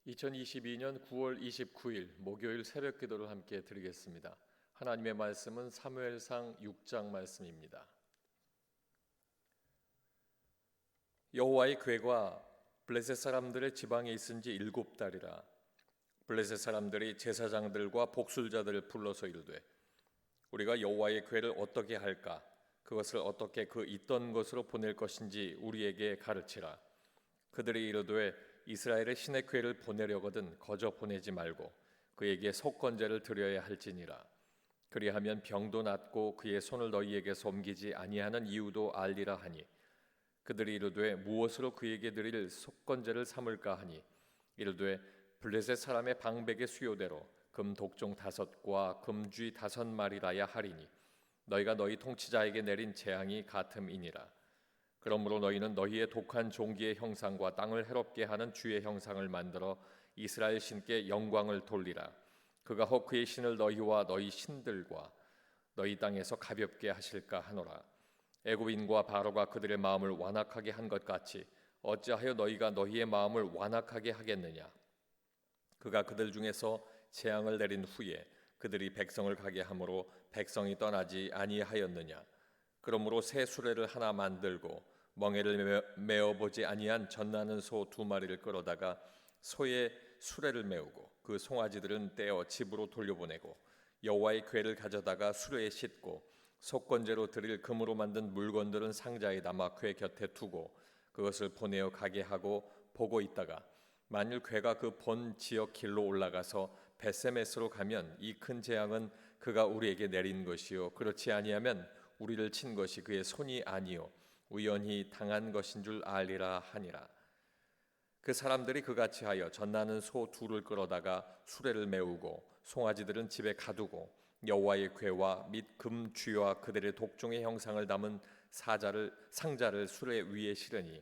2022년 9월 29일 목요일 새벽 기도를 함께 드리겠습니다. 하나님의 말씀은 사무엘상 6장 말씀입니다. 여호와의 궤가 블레셋 사람들의 지방에 있은 지 7달이라. 블레셋 사람들이 제사장들과 복술자들을 불러서 이르되 우리가 여호와의 궤를 어떻게 할까? 그것을 어떻게 그 있던 곳으로 보낼 것인지 우리에게 가르치라. 그들이 이르되 이스라엘의 신의 궤를 보내려거든 거저 보내지 말고 그에게 속건제를 드려야 할지니라. 그리하면 병도 낫고 그의 손을 너희에게 옮기지 아니하는 이유도 알리라 하니, 그들이 이르되 무엇으로 그에게 드릴 속건제를 삼을까 하니, 이르되 블레셋 사람의 방백의 수요대로 금 독종 5과 금쥐 5마리라야 하리니 너희가 너희 통치자에게 내린 재앙이 같음이니라. 그러므로 너희는 너희의 독한 종기의 형상과 땅을 해롭게 하는 쥐의 형상을 만들어 이스라엘 신께 영광을 돌리라. 그가 혹 그의 신을 너희와 너희 신들과 너희 땅에서 가볍게 하실까 하노라. 애굽인과 바로가 그들의 마음을 완악하게 한 것 같이 어찌하여 너희가 너희의 마음을 완악하게 하겠느냐. 그가 그들 중에서 재앙을 내린 후에 그들이 백성을 가게 함으로 백성이 떠나지 아니하였느냐. 그러므로 새 수레를 하나 만들고 멍에를 메어보지 아니한 젖나는 소 2마리를 끌어다가 소의 수레를 메우고 그 송아지들은 떼어 집으로 돌려보내고 여호와의 궤를 가져다가 수레에 싣고 속건제로 드릴 금으로 만든 물건들은 상자에 담아 궤 곁에 두고 그것을 보내어 가게 하고 보고 있다가 만일 궤가 그 본 지역 길로 올라가서 벳세메스로 가면 이 큰 재앙은 그가 우리에게 내린 것이요 그렇지 아니하면 우리를 친 것이 그의 손이 아니요 우연히 당한 것인 줄 알리라 하니라. 그 사람들이 그같이 하여 젖나는 소 2를 끌어다가 수레를 메우고 송아지들은 집에 가두고 여호와의 궤와 및 금쥐와 그들의 독종의 형상을 담은 상자를 수레 위에 실으니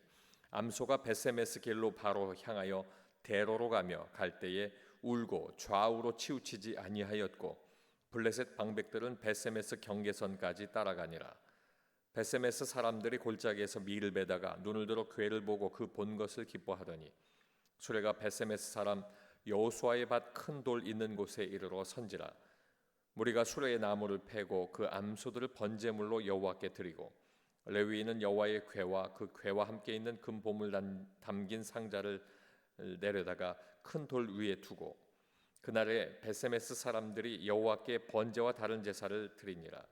암소가 벳세메스 길로 바로 향하여 대로로 가며 갈 때에 울고 좌우로 치우치지 아니하였고 블레셋 방백들은 벳세메스 경계선까지 따라가니라. 벳세메스 사람들이 골짜기에서 밀을 베다가 눈을 들어 궤를 보고 그 본 것을 기뻐하더니 수레가 벳세메스 사람 여호수아의 밭 큰 돌 있는 곳에 이르러 선지라. 무리가 수레의 나무를 패고 그 암소들을 번제물로 여호와께 드리고 레위인은 여호와의 궤와 그 궤와 함께 있는 금 보물 담긴 상자를 내려다가 큰 돌 위에 두고 그날에 벳세메스 사람들이 여호와께 번제와 다른 제사를 드리니라.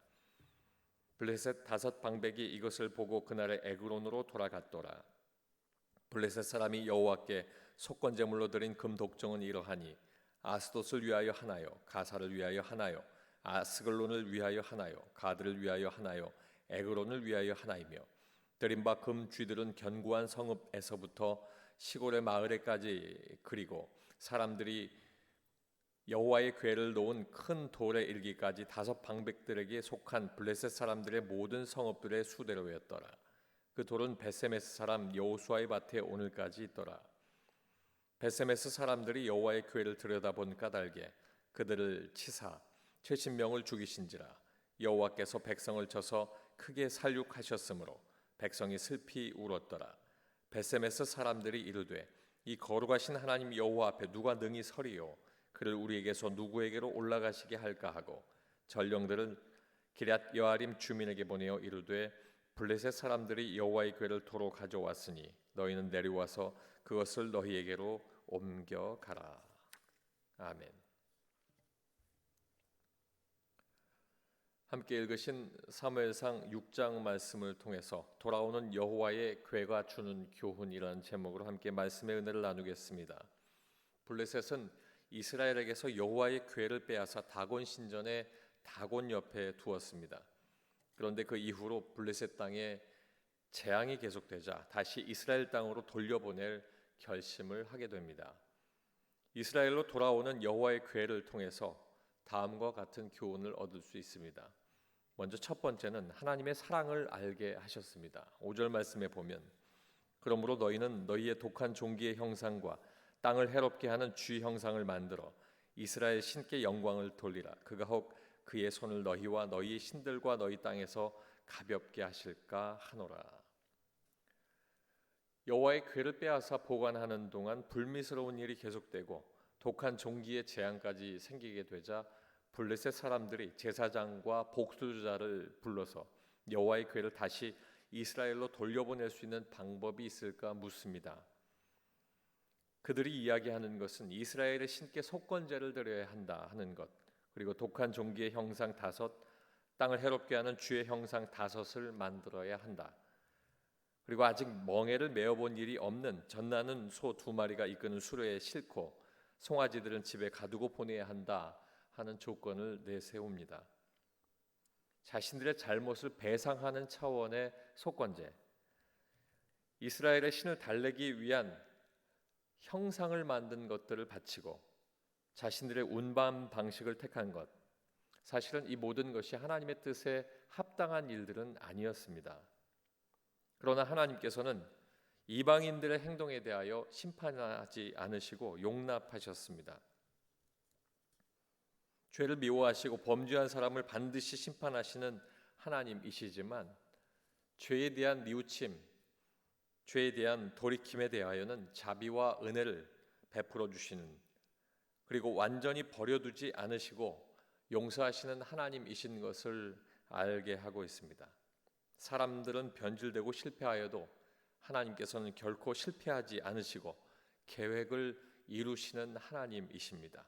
블레셋 5 방백이 이것을 보고 그날에 에그론으로 돌아갔더라. 블레셋 사람이 여호와께 속건제물로 드린 금 독종은 이러하니 아스돗을 위하여 하나요, 가사를 위하여 하나요, 아스글론을 위하여 하나요, 가드를 위하여 하나요, 에그론을 위하여 하나이며 드린 바 금 쥐들은 견고한 성읍에서부터 시골의 마을에까지 그리고 사람들이 여호와의 궤를 놓은 큰 돌에 이르기까지 5 방백들에게 속한 블레셋 사람들의 모든 성읍들의 수대로였더라. 그 돌은 벳세메스 사람 여호수아의 밭에 오늘까지 있더라. 벳세메스 사람들이 여호와의 궤를 들여다본 까닭에 그들을 치사 70명을 죽이신지라. 여호와께서 백성을 쳐서 크게 살육하셨으므로 백성이 슬피 울었더라. 벳세메스 사람들이 이르되 이 거룩하신 하나님 여호와 앞에 누가 능히 서리요? 그를 우리에게서 누구에게로 올라가시게 할까 하고 전령들은 기럇 여아림 주민에게 보내어 이르되 블레셋 사람들이 여호와의 궤를 도로 가져왔으니 너희는 내려와서 그것을 너희에게로 옮겨가라. 아멘. 함께 읽으신 사무엘상 6장 말씀을 통해서 돌아오는 여호와의 궤가 주는 교훈이라는 제목으로 함께 말씀의 은혜를 나누겠습니다. 블레셋은 이스라엘에게서 여호와의 궤를 빼앗아 다곤 신전의 다곤 옆에 두었습니다. 그런데 그 이후로 블레셋 땅에 재앙이 계속되자 다시 이스라엘 땅으로 돌려보낼 결심을 하게 됩니다. 이스라엘로 돌아오는 여호와의 궤를 통해서 다음과 같은 교훈을 얻을 수 있습니다. 먼저 첫 번째는 하나님의 사랑을 알게 하셨습니다. 5절 말씀에 보면 그러므로 너희는 너희의 독한 종기의 형상과 땅을 해롭게 하는 쥐 형상을 만들어 이스라엘 신께 영광을 돌리라. 그가 혹 그의 손을 너희와 너희의 신들과 너희 땅에서 가볍게 하실까 하노라. 여호와의 궤를 빼앗아 보관하는 동안 불미스러운 일이 계속되고 독한 종기의 재앙까지 생기게 되자 블레셋 사람들이 제사장과 복수자를 불러서 여호와의 궤를 다시 이스라엘로 돌려보낼 수 있는 방법이 있을까 묻습니다. 그들이 이야기하는 것은 이스라엘의 신께 속건제를 드려야 한다 하는 것, 그리고 독한 종기의 형상 5, 땅을 해롭게 하는 주의 형상 5을 만들어야 한다. 그리고 아직 멍에를 메어본 일이 없는 젖나는 소 2마리가 이끄는 수레에 싣고 송아지들은 집에 가두고 보내야 한다 하는 조건을 내세웁니다. 자신들의 잘못을 배상하는 차원의 속건제, 이스라엘의 신을 달래기 위한 형상을 만든 것들을 바치고 자신들의 운반 방식을 택한 것, 사실은 이 모든 것이 하나님의 뜻에 합당한 일들은 아니었습니다. 그러나 하나님께서는 이방인들의 행동에 대하여 심판하지 않으시고 용납하셨습니다. 죄를 미워하시고 범죄한 사람을 반드시 심판하시는 하나님이시지만 죄에 대한 뉘우침, 죄에 대한 돌이킴에 대하여는 자비와 은혜를 베풀어 주시는, 그리고 완전히 버려두지 않으시고 용서하시는 하나님이신 것을 알게 하고 있습니다. 사람들은 변질되고 실패하여도 하나님께서는 결코 실패하지 않으시고 계획을 이루시는 하나님이십니다.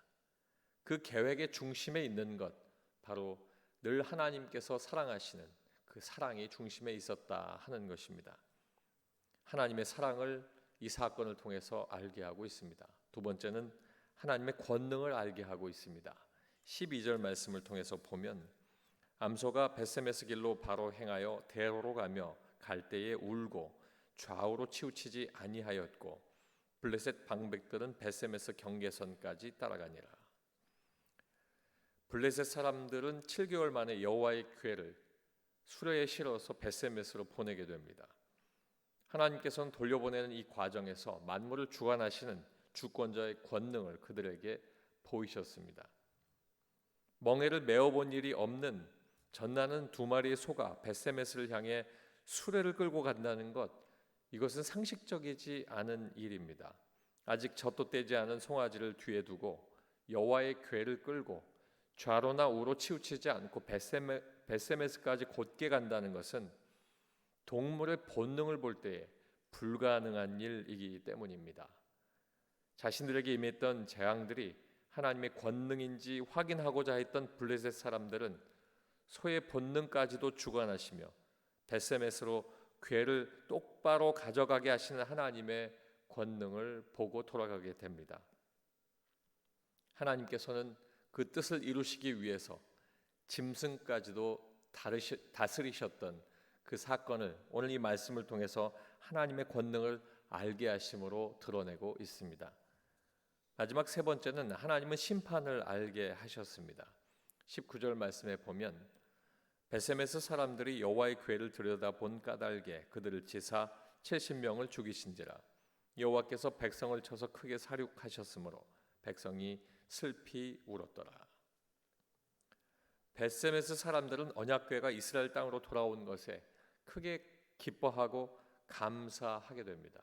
그 계획의 중심에 있는 것, 바로 늘 하나님께서 사랑하시는 그 사랑이 중심에 있었다 하는 것입니다. 하나님의 사랑을 이 사건을 통해서 알게 하고 있습니다. 두 번째는 하나님의 권능을 알게 하고 있습니다. 12절 말씀을 통해서 보면 암소가 벳세메스 길로 바로 행하여 대로로 가며 갈 때에 울고 좌우로 치우치지 아니하였고 블레셋 방백들은 벳세메스 경계선까지 따라가니라. 블레셋 사람들은 7개월 만에 여호와의 궤를 수레에 실어서 벳세메스로 보내게 됩니다. 하나님께서는 돌려보내는 이 과정에서 만물을 주관하시는 주권자의 권능을 그들에게 보이셨습니다. 멍에를 메어본 일이 없는 젖나는 2마리의 소가 벳세메스를 향해 수레를 끌고 간다는 것, 이것은 상식적이지 않은 일입니다. 아직 젖도 떼지 않은 송아지를 뒤에 두고 여호와의 궤를 끌고 좌로나 우로 치우치지 않고 벳세메스까지 곧게 간다는 것은 동물의 본능을 볼 때에 불가능한 일이기 때문입니다. 자신들에게 임했던 재앙들이 하나님의 권능인지 확인하고자 했던 블레셋 사람들은 소의 본능까지도 주관하시며 벳세메스로 궤를 똑바로 가져가게 하시는 하나님의 권능을 보고 돌아가게 됩니다. 하나님께서는 그 뜻을 이루시기 위해서 짐승까지도 다스리셨던 그 사건을 오늘 이 말씀을 통해서 하나님의 권능을 알게 하심으로 드러내고 있습니다. 마지막 3번째는 하나님은 심판을 알게 하셨습니다. 19절 말씀에 보면 벳세메스 사람들이 여호와의 궤를 들여다본 까닭에 그들을 치사 70명을 죽이신지라. 여호와께서 백성을 쳐서 크게 사륙하셨으므로 백성이 슬피 울었더라. 벳세메스 사람들은 언약궤가 이스라엘 땅으로 돌아온 것에 크게 기뻐하고 감사하게 됩니다.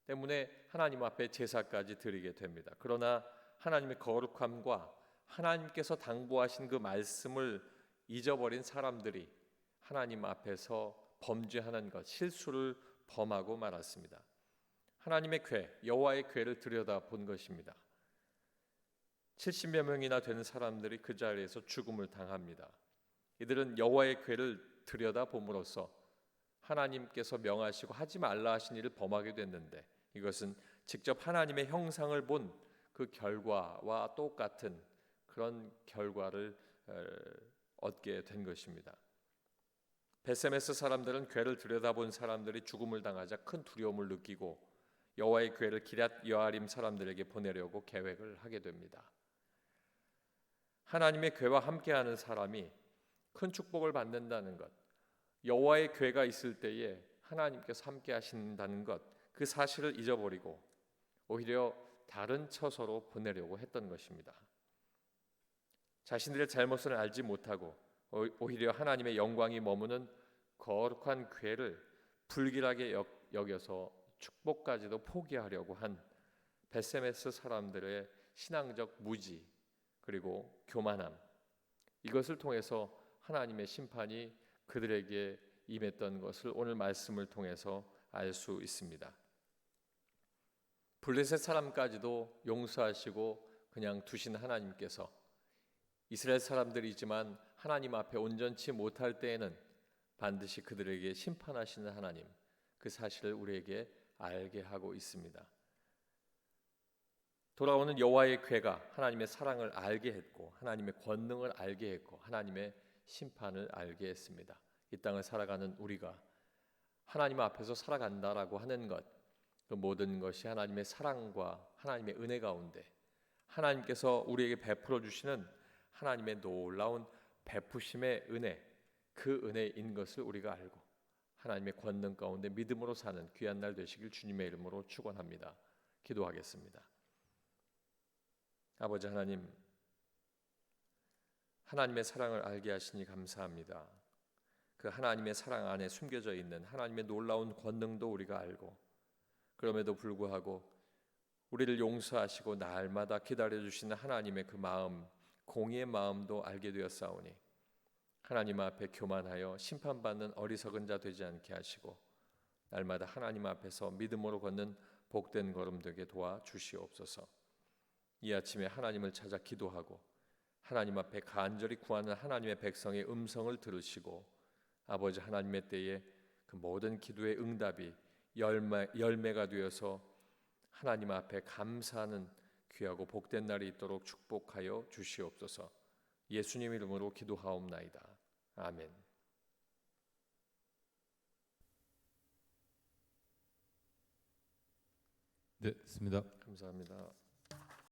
때문에 하나님 앞에 제사까지 드리게 됩니다. 그러나 하나님의 거룩함과 하나님께서 당부하신 그 말씀을 잊어버린 사람들이 하나님 앞에서 범죄하는 것, 실수를 범하고 말았습니다. 하나님의 궤, 여호와의 궤를 들여다본 것입니다. 70여 명이나 되는 사람들이 그 자리에서 죽음을 당합니다. 이들은 여호와의 궤를 들여다봄으로써 하나님께서 명하시고 하지 말라 하신 일을 범하게 됐는데, 이것은 직접 하나님의 형상을 본 그 결과와 똑같은 그런 결과를 얻게 된 것입니다. 벳세메스 사람들은 궤를 들여다본 사람들이 죽음을 당하자 큰 두려움을 느끼고 여호와의 궤를 기럇 여아림 사람들에게 보내려고 계획을 하게 됩니다. 하나님의 궤와 함께하는 사람이 큰 축복을 받는다는 것, 여호와의 궤가 있을 때에 하나님께서 함께 하신다는 것, 그 사실을 잊어버리고 오히려 다른 처소로 보내려고 했던 것입니다. 자신들의 잘못을 알지 못하고 오히려 하나님의 영광이 머무는 거룩한 궤를 불길하게 여겨서 축복까지도 포기하려고 한 베세메스 사람들의 신앙적 무지 그리고 교만함, 이것을 통해서 하나님의 심판이 그들에게 임했던 것을 오늘 말씀을 통해서 알 수 있습니다. 블레셋 사람까지도 용서하시고 그냥 두신 하나님께서 이스라엘 사람들이지만 하나님 앞에 온전치 못할 때에는 반드시 그들에게 심판하시는 하나님, 그 사실을 우리에게 알게 하고 있습니다. 돌아오는 여호와의 궤가 하나님의 사랑을 알게 했고 하나님의 권능을 알게 했고 하나님의 심판을 알게 했습니다. 이 땅을 살아가는 우리가 하나님 앞에서 살아간다라고 하는 것, 그 모든 것이 하나님의 사랑과 하나님의 은혜 가운데 하나님께서 우리에게 베풀어 주시는 하나님의 놀라운 베푸심의 은혜, 그 은혜인 것을 우리가 알고 하나님의 권능 가운데 믿음으로 사는 귀한 날 되시길 주님의 이름으로 축원합니다. 기도하겠습니다. 아버지 하나님, 하나님의 사랑을 알게 하시니 감사합니다. 그 하나님의 사랑 안에 숨겨져 있는 하나님의 놀라운 권능도 우리가 알고 그럼에도 불구하고 우리를 용서하시고 날마다 기다려주시는 하나님의 그 마음, 공의의 마음도 알게 되었사오니 하나님 앞에 교만하여 심판받는 어리석은 자 되지 않게 하시고 날마다 하나님 앞에서 믿음으로 걷는 복된 걸음 되게 도와주시옵소서. 이 아침에 하나님을 찾아 기도하고 하나님 앞에 간절히 구하는 하나님의 백성의 음성을 들으시고 아버지 하나님의 때에 그 모든 기도의 응답이 열매가 되어서 하나님 앞에 감사하는 귀하고 복된 날이 있도록 축복하여 주시옵소서. 예수님 이름으로 기도하옵나이다. 아멘. 네, 됐습니다. 감사합니다.